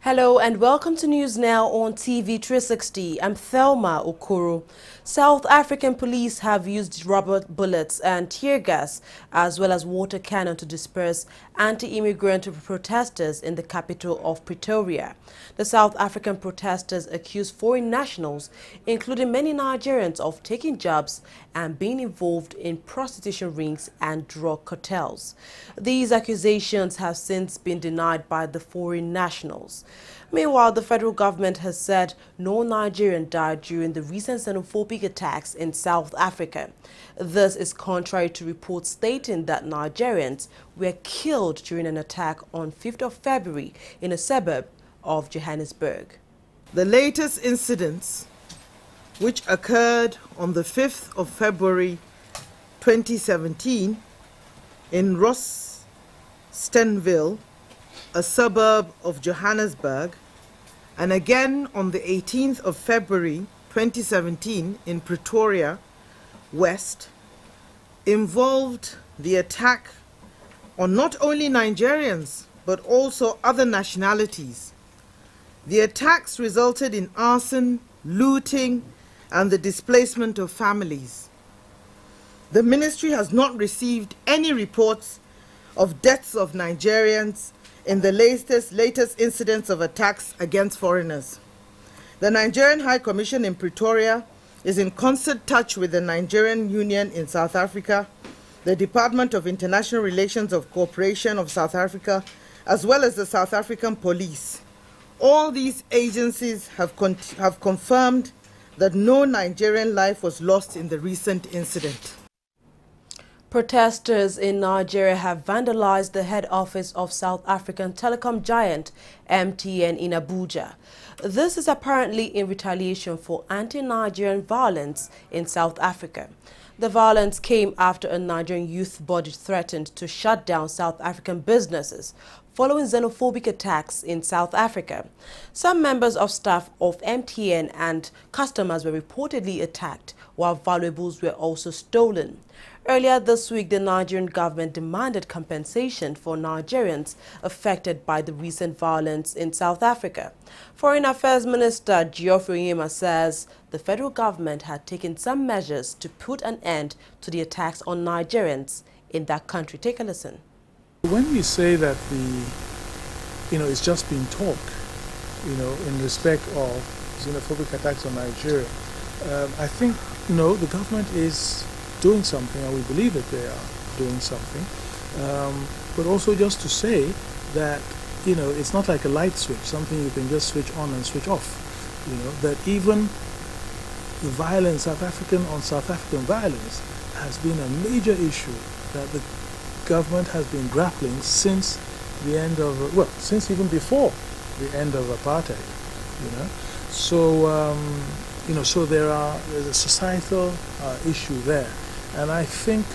Hello and welcome to News Now on TV 360. I'm Thelma Okoro. South African police have used rubber bullets and tear gas as well as water cannon to disperse anti-immigrant protesters in the capital of Pretoria. The South African protesters accuse foreign nationals, including many Nigerians, of taking jobs and being involved in prostitution rings and drug cartels. These accusations have since been denied by the foreign nationals. Meanwhile, the federal government has said no Nigerian died during the recent xenophobic attacks in South Africa. This is contrary to reports stating that Nigerians were killed during an attack on 5th of February in a suburb of Johannesburg. The latest incidents, which occurred on the 5th of February 2017 in Rustenburg, a suburb of Johannesburg, and again on the 18th of February 2017 in Pretoria West, involved the attack on not only Nigerians but also other nationalities. The attacks resulted in arson, looting, and the displacement of families. The ministry has not received any reports of deaths of Nigerians in the latest incidents of attacks against foreigners. The Nigerian High Commission in Pretoria is in constant touch with the Nigerian Union in South Africa, the Department of International Relations of Cooperation of South Africa, as well as the South African Police. All these agencies have confirmed that no Nigerian life was lost in the recent incident. Protesters in Nigeria have vandalized the head office of South African telecom giant MTN in Abuja. This is apparently in retaliation for anti-Nigerian violence in South Africa. The violence came after a Nigerian youth body threatened to shut down South African businesses following xenophobic attacks in South Africa. Some members of staff of MTN and customers were reportedly attacked, while valuables were also stolen. Earlier this week, the Nigerian government demanded compensation for Nigerians affected by the recent violence in South Africa. Foreign Affairs Minister Geoffrey Onyeama says the federal government had taken some measures to put an end to the attacks on Nigerians in that country. Take a listen. When we say that it's just been talk, in respect of xenophobic attacks on Nigeria, I think, no, the government is doing something, and we believe that they are doing something. But also just to say that, it's not like a light switch, something you can just switch on and switch off. That even the violence, South African violence, has been a major issue that the government has been grappling since the end of, since even before the end of apartheid, So, so there's a societal issue there. And I think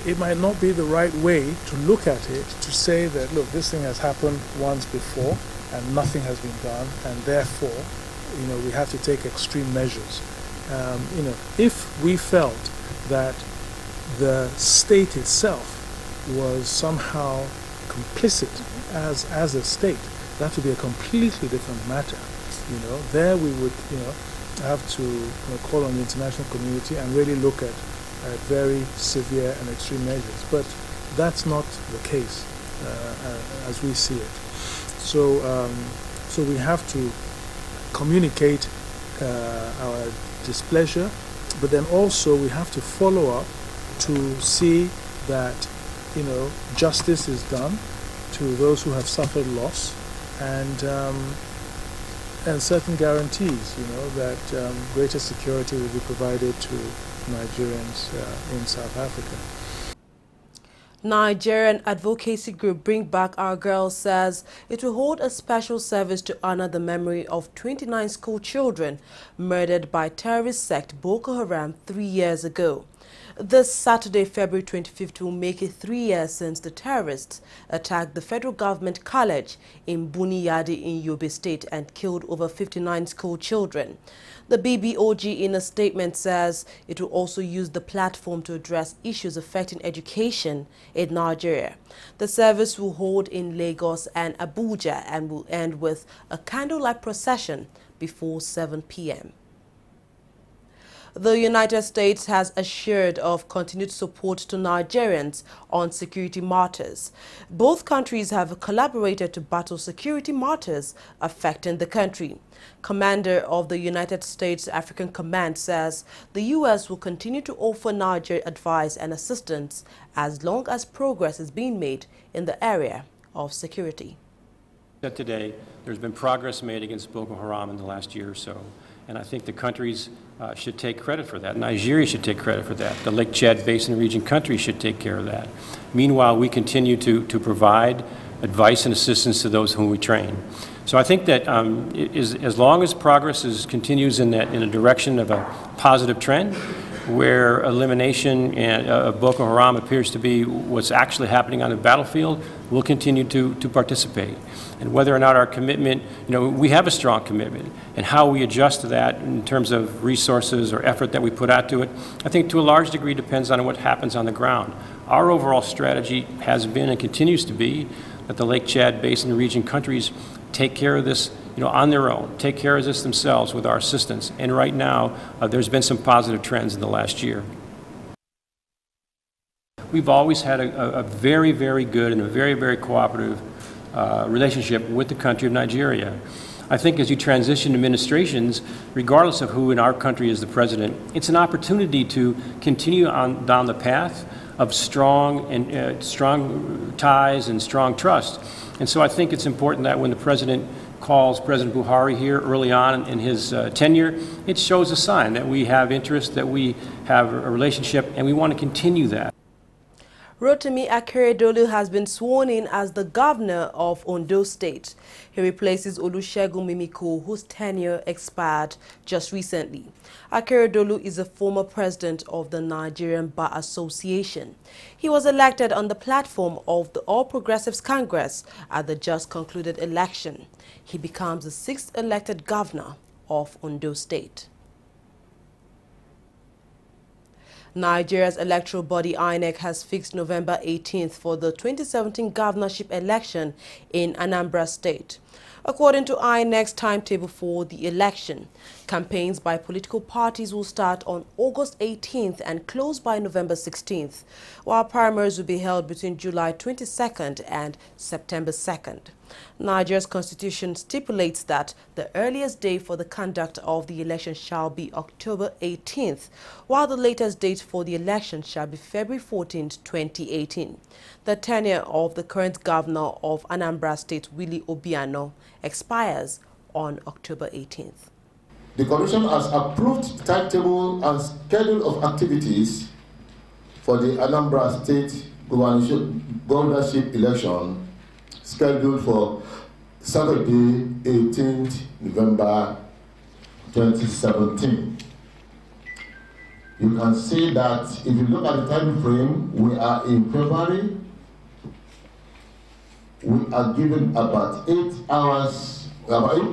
it might not be the right way to look at it, to say that, look, this thing has happened once before and nothing has been done, and therefore, we have to take extreme measures. If we felt that the state itself was somehow complicit as a state, that would be a completely different matter. There we would, have to call on the international community and really look at very severe and extreme measures. But that's not the case as we see it. So, so we have to communicate our displeasure, but then also we have to follow up to see that, justice is done to those who have suffered loss, and certain guarantees, that greater security will be provided to Nigerians in South Africa. Nigerian advocacy group Bring Back Our Girls says it will hold a special service to honor the memory of 29 school children murdered by terrorist sect Boko Haram 3 years ago. This Saturday, February 25th, will make it 3 years since the terrorists attacked the federal government college in Buniyadi in Yobe State and killed over 59 school children. The BBOG in a statement says it will also use the platform to address issues affecting education in Nigeria. The service will hold in Lagos and Abuja and will end with a candlelight procession before 7 p.m. The United States has assured of continued support to Nigerians on security matters. Both countries have collaborated to battle security matters affecting the country. Commander of the United States African Command says the U.S. will continue to offer Nigeria advice and assistance as long as progress is being made in the area of security. Today, there's been progress made against Boko Haram in the last year or so, and I think the countries should take credit for that. Nigeria should take credit for that. The Lake Chad Basin region countries should take care of that. Meanwhile, we continue to provide advice and assistance to those whom we train. So I think that as long as progress continues in a direction of a positive trend, where elimination of Boko Haram appears to be what's actually happening on the battlefield, we'll continue to participate. And whether or not our commitment, we have a strong commitment, and how we adjust to that in terms of resources or effort that we put out to it, I think to a large degree depends on what happens on the ground. Our overall strategy has been and continues to be that the Lake Chad Basin region countries take care of this on their own, take care of this themselves with our assistance. And right now, there's been some positive trends in the last year. We've always had a very, very good and a very, very cooperative relationship with the country of Nigeria. I think as you transition administrations, regardless of who in our country is the president, it's an opportunity to continue down the path of strong ties and strong trust. And so I think it's important that when the president calls President Buhari here early on in his tenure, it shows a sign that we have interest, that we have a relationship, and we want to continue that. Rotimi Akeredolu has been sworn in as the governor of Ondo State. He replaces Olusegun Mimiko, whose tenure expired just recently. Akeredolu is a former president of the Nigerian Bar Association. He was elected on the platform of the All Progressives Congress at the just concluded election. He becomes the 6th elected governor of Ondo State. Nigeria's electoral body INEC has fixed November 18th for the 2017 governorship election in Anambra State. According to INEC's timetable for the election, campaigns by political parties will start on August 18th and close by November 16th, while primaries will be held between July 22nd and September 2nd. Nigeria's constitution stipulates that the earliest day for the conduct of the election shall be October 18th, while the latest date for the election shall be February 14th, 2018. The tenure of the current governor of Anambra State, Willie Obiano, expires on October 18th. The Commission has approved the timetable and schedule of activities for the Anambra State governorship election scheduled for Saturday, 18th November 2017. You can see that if you look at the time frame, we are in February. We are given about 8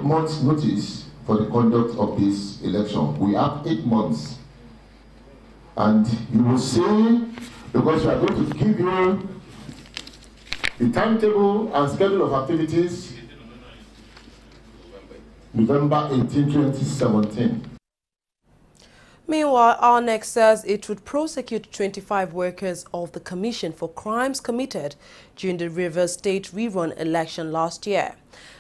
months notice for the conduct of this election. We have 8 months. And you will see, because we are going to give you the timetable and schedule of activities, November 18, 2017. Meanwhile, INEC says it would prosecute 25 workers of the Commission for crimes committed during the Rivers State rerun election last year.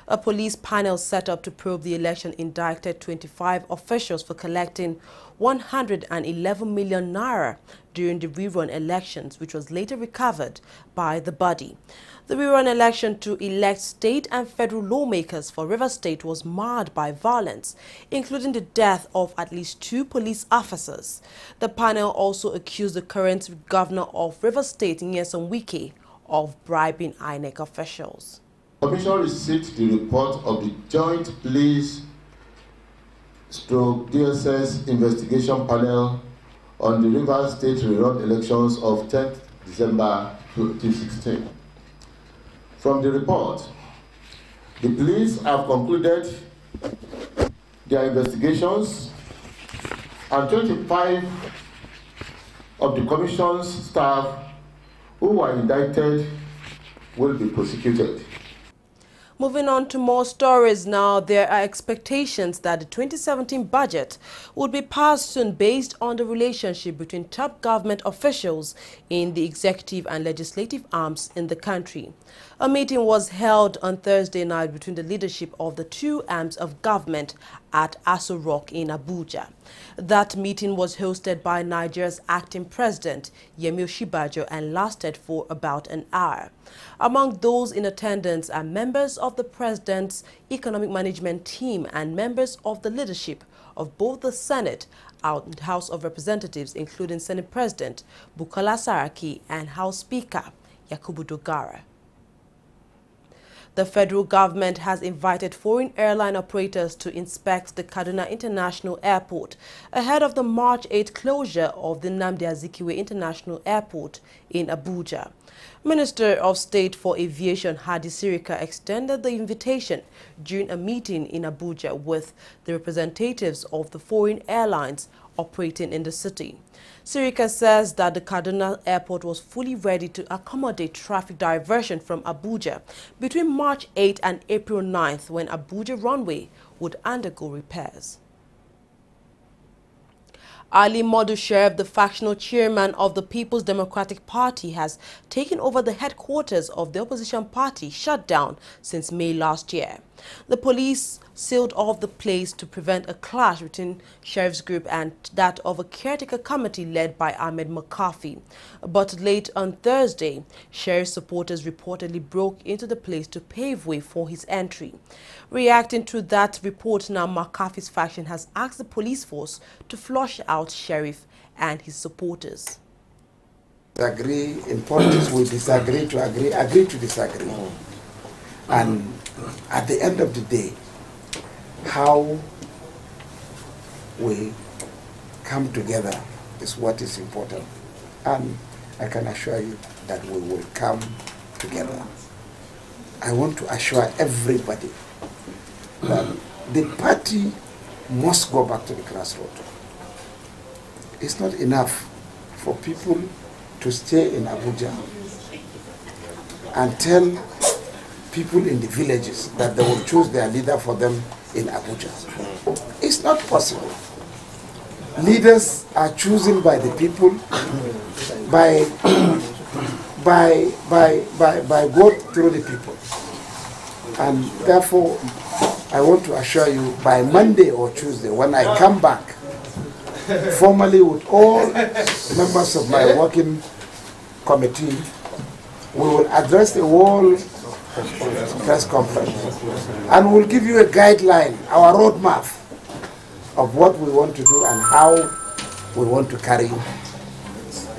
A police panel set up to probe the election indicted 25 officials for collecting 111 million naira during the rerun elections, which was later recovered by the body. The rerun election to elect state and federal lawmakers for Rivers State was marred by violence, including the death of at least 2 police officers. The panel also accused the current governor of Rivers State, Nyesom Wike, of bribing INEC officials. The Commission received the report of the Joint Police/DSS Investigation Panel on the Rivers State rerun elections of 10th December 2016. From the report, the police have concluded their investigations, and 25 of the Commission's staff who were indicted will be prosecuted. Moving on to more stories now, there are expectations that the 2017 budget would be passed soon based on the relationship between top government officials in the executive and legislative arms in the country. A meeting was held on Thursday night between the leadership of the two arms of government at Aso Rock in Abuja. That meeting was hosted by Nigeria's acting president, Yemi Osinbajo, and lasted for about an hour. Among those in attendance are members of the president's economic management team and members of the leadership of both the Senate and House of Representatives, including Senate President Bukola Saraki and House Speaker Yakubu Dogara. The federal government has invited foreign airline operators to inspect the Kaduna International Airport ahead of the March 8 closure of the Nnamdi Azikiwe International Airport in Abuja. Minister of State for Aviation Hadi Sirika extended the invitation during a meeting in Abuja with the representatives of the foreign airlines operating in the city. Sirika says that the Kaduna Airport was fully ready to accommodate traffic diversion from Abuja between March 8 and April 9th, when Abuja runway would undergo repairs. Ali Modu Sheriff, the factional chairman of the People's Democratic Party, has taken over the headquarters of the opposition party shut down since May last year. The police sealed off the place to prevent a clash between Sheriff's group and that of a caretaker committee led by Ahmed McCarthy. But late on Thursday, Sheriff's supporters reportedly broke into the place to pave way for his entry. Reacting to that report, now McCarthy's faction has asked the police force to flush out Sheriff and his supporters. Agree in politics, we disagree to agree, agree to disagree. And at the end of the day, how we come together is what is important. And I can assure you that we will come together. I want to assure everybody that the party must go back to the grassroots. It's not enough for people to stay in Abuja and tell people in the villages that they will choose their leader for them in Abuja. It's not possible. Leaders are chosen by the people, by God through the people. And therefore, I want to assure you, by Monday or Tuesday, when I come back, formally with all members of my working committee, we will address the whole press conference and we'll give you a guideline, our roadmap of what we want to do and how we want to carry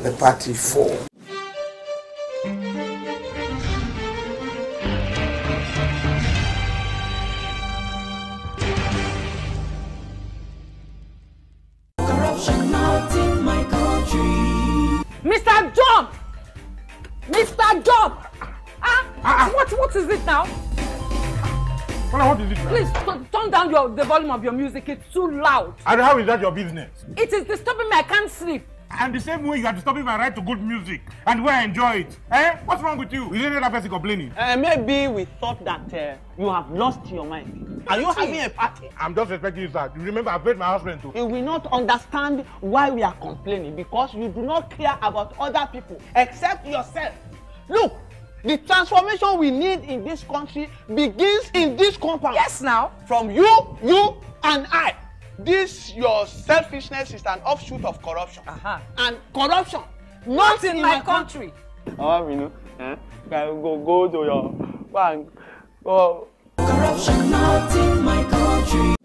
the party forward. Mr. John! Mr. John! What is it now? What is it now? Please turn down the volume of your music. It's too loud. And how is that your business? It is disturbing me. I can't sleep. And the same way you are disturbing my right to good music and where I enjoy it. Eh? What's wrong with you? Is any other person complaining? Maybe we thought that you have lost your mind. Are you having a party? I'm just respecting you, sir. You remember I paid my husband too. You will not understand why we are complaining because you do not care about other people except yourself. Look, the transformation we need in this country begins in this compound. Yes, now. From you and I. This, your selfishness is an offshoot of corruption. And corruption, not in my country. Oh, you know, go to your bank. Go. Corruption, not in my country.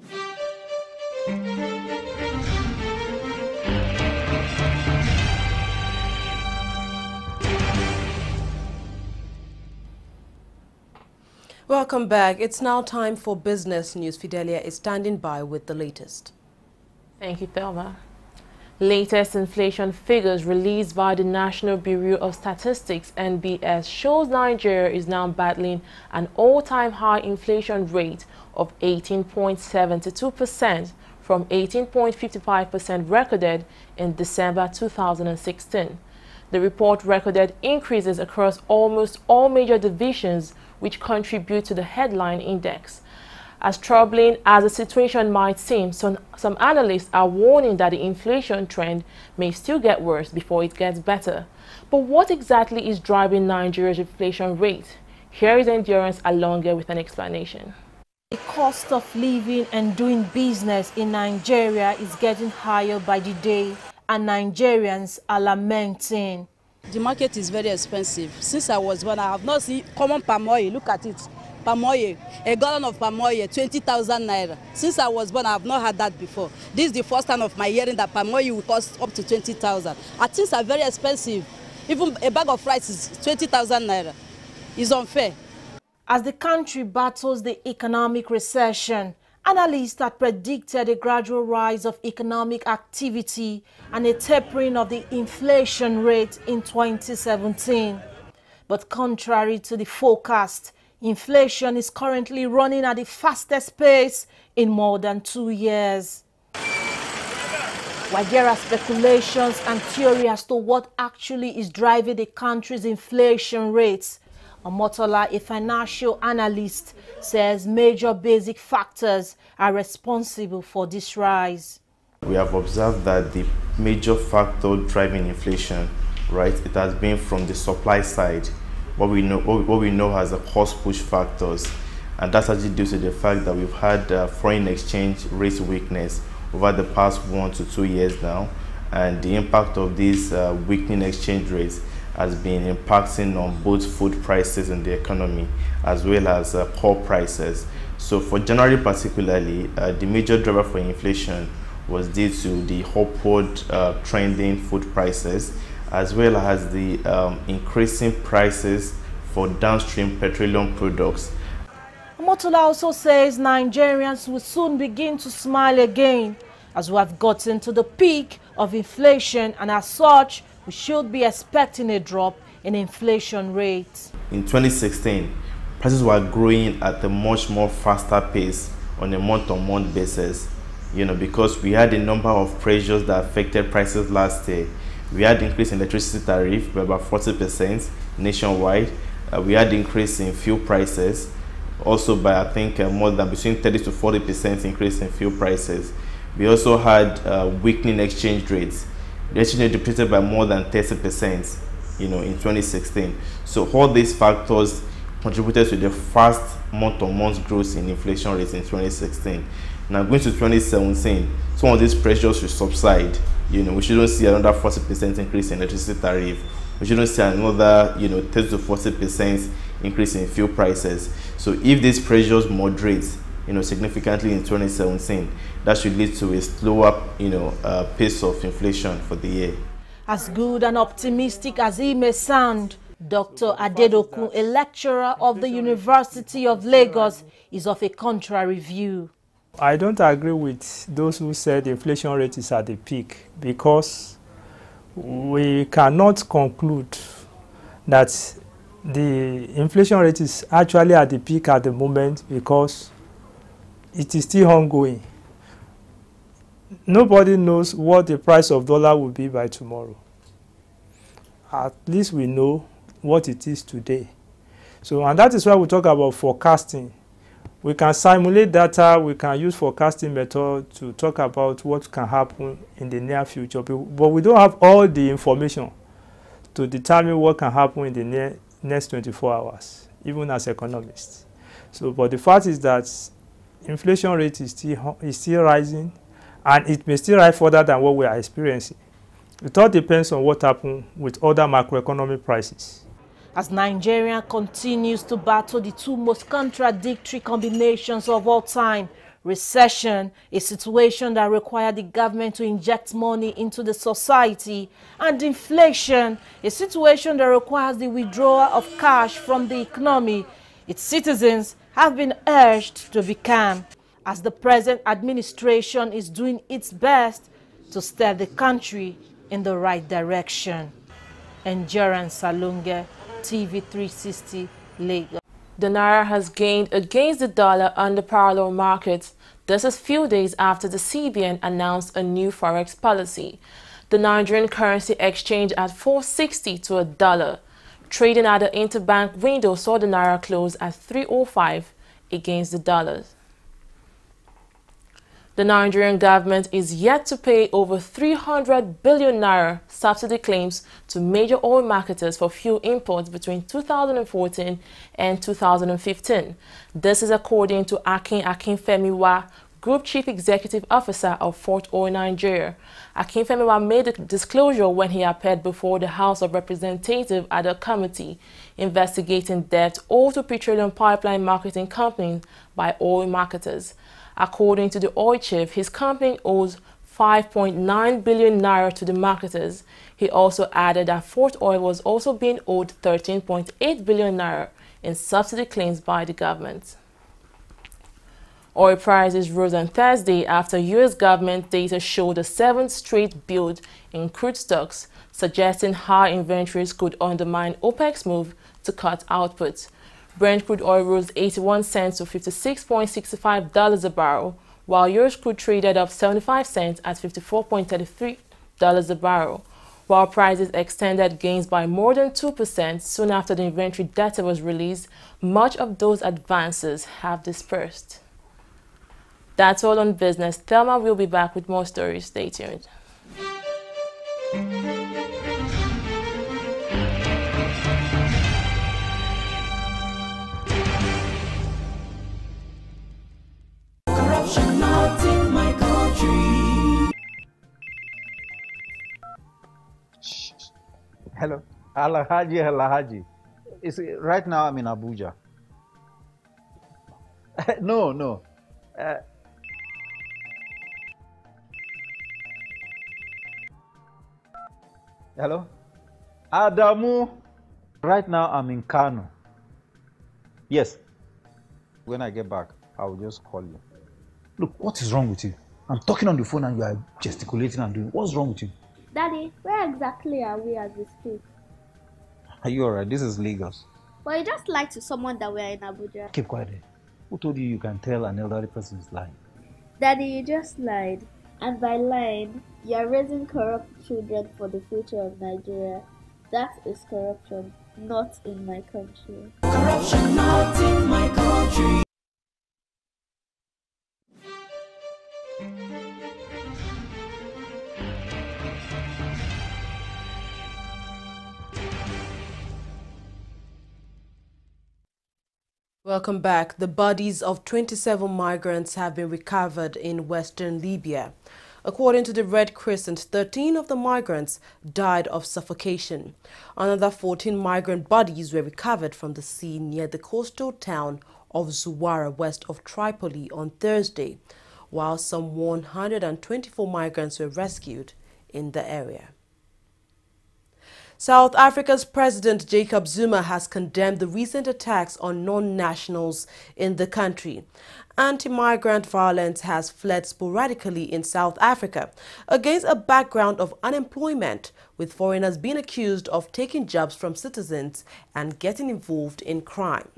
Welcome back. It's now time for business news. Fidelia is standing by with the latest. Thank you, Thelma. Latest inflation figures released by the National Bureau of Statistics (NBS) shows Nigeria is now battling an all-time high inflation rate of 18.72% from 18.55% recorded in December 2016. The report recorded increases across almost all major divisions which contribute to the headline index. As troubling as the situation might seem, some analysts are warning that the inflation trend may still get worse before it gets better. But what exactly is driving Nigeria's inflation rate? Here is Endurance Alonge with an explanation. The cost of living and doing business in Nigeria is getting higher by the day, and Nigerians are lamenting. The market is very expensive. Since I was born, I have not seen common palm oil. Look at it. Palm oil, a gallon of palm oil, 20,000 naira. Since I was born, I have not had that before. This is the first time of my hearing that palm oil will cost up to 20,000. Things are very expensive. Even a bag of rice is 20,000 naira. It's unfair. As the country battles the economic recession, analysts had predicted a gradual rise of economic activity and a tapering of the inflation rate in 2017. But contrary to the forecast, inflation is currently running at the fastest pace in more than 2 years. While there are speculations and theory as to what actually is driving the country's inflation rates, Omotola, a financial analyst, says major basic factors are responsible for this rise. We have observed that the major factor driving inflation, right, it has been from the supply side. What we know as the cost push factors, and that's actually due to the fact that we've had foreign exchange rate weakness over the past 1 to 2 years now, and the impact of these weakening exchange rates has been impacting on both food prices in the economy as well as core prices. So for January particularly, the major driver for inflation was due to the upward trending food prices, as well as the increasing prices for downstream petroleum products. Omotola also says Nigerians will soon begin to smile again as we have gotten to the peak of inflation, and as such, we should be expecting a drop in inflation rate. In 2016, prices were growing at a much more faster pace on a month-on-month basis, because we had a number of pressures that affected prices last year. We had increase in electricity tariff by about 40% nationwide. We had increase in fuel prices, also by I think more than between 30 to 40% increase in fuel prices. We also had weakening exchange rates. The exchange rate depleted by more than 30%, in 2016. So all these factors contributed to the fast month-on-month growth in inflation rates in 2016. Now going to 2017, some of these pressures should subside. We shouldn't see another 40% increase in electricity tariff. We shouldn't see another, 30 to 40% increase in fuel prices. So if these pressures moderate, significantly in 2017, that should lead to a slower, pace of inflation for the year. As good and optimistic as he may sound, Dr. Adedokun, a lecturer of the University of Lagos, is of a contrary view. I don't agree with those who said the inflation rate is at the peak, because we cannot conclude that the inflation rate is actually at the peak at the moment, because it is still ongoing. Nobody knows what the price of dollar will be by tomorrow. At least we know what it is today. So, and that is why we talk about forecasting. We can simulate data, we can use forecasting method to talk about what can happen in the near future, but we don't have all the information to determine what can happen in the next 24 hours, even as economists. So, but the fact is that inflation rate is still rising, and it may still rise further than what we are experiencing. It all depends on what happens with other macroeconomic prices. As Nigeria continues to battle the two most contradictory combinations of all time, recession, a situation that requires the government to inject money into the society, and inflation, a situation that requires the withdrawal of cash from the economy, its citizens have been urged to be calm, as the present administration is doing its best to steer the country in the right direction. Endurance Salunge, TV360, Lagos. The Naira has gained against the dollar on the parallel markets. This is few days after the CBN announced a new forex policy. The Nigerian currency exchange at 460 to a dollar. Trading at the interbank window saw the Naira close at 305 against the dollars. The Nigerian government is yet to pay over 300 billion naira subsidy claims to major oil marketers for fuel imports between 2014 and 2015. This is according to Akin Akinfemiwa, Group Chief Executive Officer of Fort Oil Nigeria. Akinfemiwa made the disclosure when he appeared before the House of Representatives at a committee investigating debt owed to petroleum pipeline marketing companies by oil marketers. According to the oil chief, his company owes 5.9 billion naira to the marketers. He also added that Fort Oil was also being owed 13.8 billion naira in subsidy claims by the government. Oil prices rose on Thursday after U.S. government data showed a 7th straight build in crude stocks, suggesting high inventories could undermine OPEC's move to cut output. Brent crude oil rose 81 cents to $56.65 a barrel, while Urals crude traded up 75 cents at $54.33 a barrel. While prices extended gains by more than 2% soon after the inventory data was released, much of those advances have dispersed. That's all on business. Thelma will be back with more stories. Stay tuned. Corruption not in my country. Hello, Alhaji. Right now I'm in Abuja. No. Hello? Adamu. Right now I'm in Kano. Yes. When I get back, I'll just call you. Look, what is wrong with you? I'm talking on the phone and you are gesticulating and doing. What's wrong with you? Daddy, where exactly are we as we speak? Are you alright? This is Lagos. Well, you just lied to someone that we're in Abuja. Keep quiet. Who told you can tell an elderly person is lying? Daddy, you just lied. And by lying, you are raising corrupt children for the future of Nigeria. That is corruption, not in my country. Corruption not in my country. Welcome back. The bodies of 27 migrants have been recovered in western Libya. According to the Red Crescent, 13 of the migrants died of suffocation. Another 14 migrant bodies were recovered from the sea near the coastal town of Zuwara, west of Tripoli, on Thursday, while some 124 migrants were rescued in the area. South Africa's President Jacob Zuma has condemned the recent attacks on non-nationals in the country. Anti-migrant violence has fled sporadically in South Africa against a background of unemployment, with foreigners being accused of taking jobs from citizens and getting involved in crime.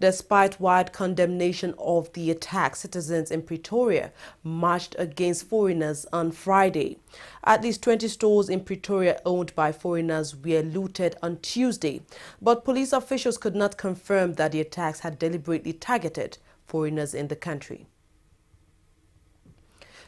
Despite wide condemnation of the attack, citizens in Pretoria marched against foreigners on Friday. At least 20 stores in Pretoria owned by foreigners were looted on Tuesday, but police officials could not confirm that the attacks had deliberately targeted foreigners in the country.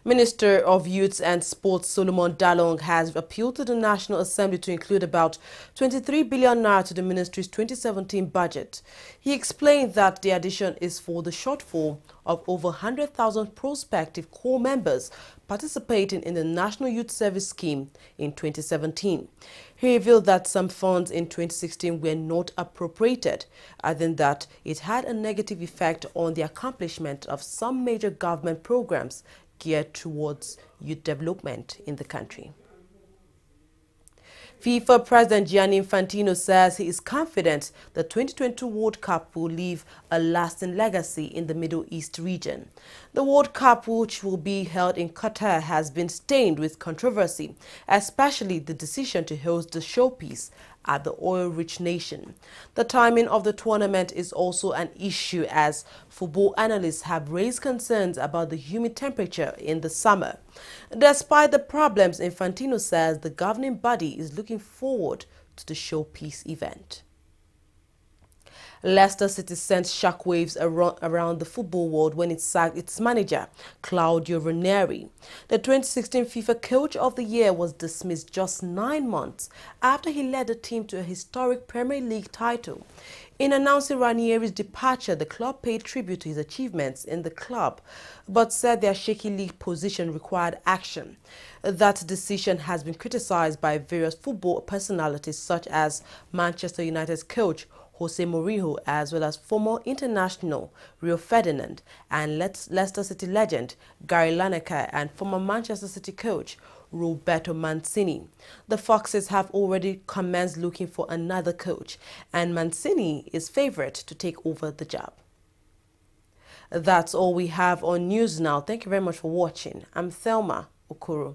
Minister of Youth and Sports Solomon Dalong has appealed to the National Assembly to include about 23 billion naira to the ministry's 2017 budget. He explained that the addition is for the shortfall of over 100,000 prospective corps members participating in the National Youth Service Scheme in 2017. He revealed that some funds in 2016 were not appropriated, adding that it had a negative effect on the accomplishment of some major government programs geared towards youth development in the country. FIFA President Gianni Infantino says he is confident the 2022 World Cup will leave a lasting legacy in the Middle East region. The World Cup, which will be held in Qatar, has been stained with controversy, especially the decision to host the showpiece at the oil-rich nation. The timing of the tournament is also an issue, as football analysts have raised concerns about the humid temperature in the summer. Despite the problems, Infantino says the governing body is looking forward to the showpiece event. Leicester City sent shockwaves around the football world when it sacked its manager, Claudio Ranieri. The 2016 FIFA Coach of the Year was dismissed just 9 months after he led the team to a historic Premier League title. In announcing Ranieri's departure, the club paid tribute to his achievements in the club, but said their shaky league position required action. That decision has been criticized by various football personalities such as Manchester United's coach Jose Mourinho, as well as former international Rio Ferdinand and Leicester City legend Gary Lineker and former Manchester City coach Roberto Mancini. The Foxes have already commenced looking for another coach, and Mancini is favourite to take over the job. That's all we have on News Now. Thank you very much for watching. I'm Thelma Okoro.